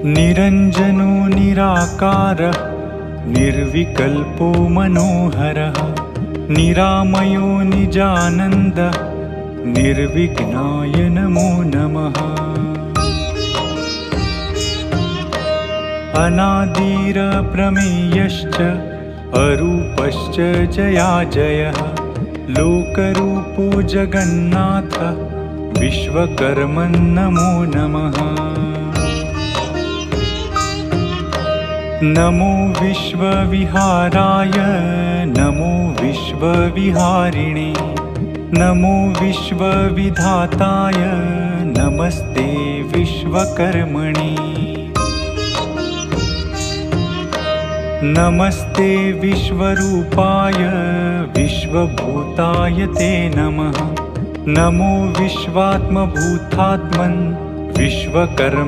निरञ्जनो निराकारः निर्विकल्पो मनोहरः निरामयो निजानन्दः निर्विघ्नाय नमो नमः। अनादिरप्रमेयश्च अरूपश्च जयाजयः लोकरूपो जगन्नाथः विश्वकर्मन् नमो नमः। नमो विश्वविहाराय नमो विश्वविहारिणे नमो विश्वविधाताय नमस्ते विश्वकर्मणे। नमस्ते विश्वरूपाय विश्वभूताय ते नमः। नमो विश्वात्मभूतात्मन् विश्वकर्म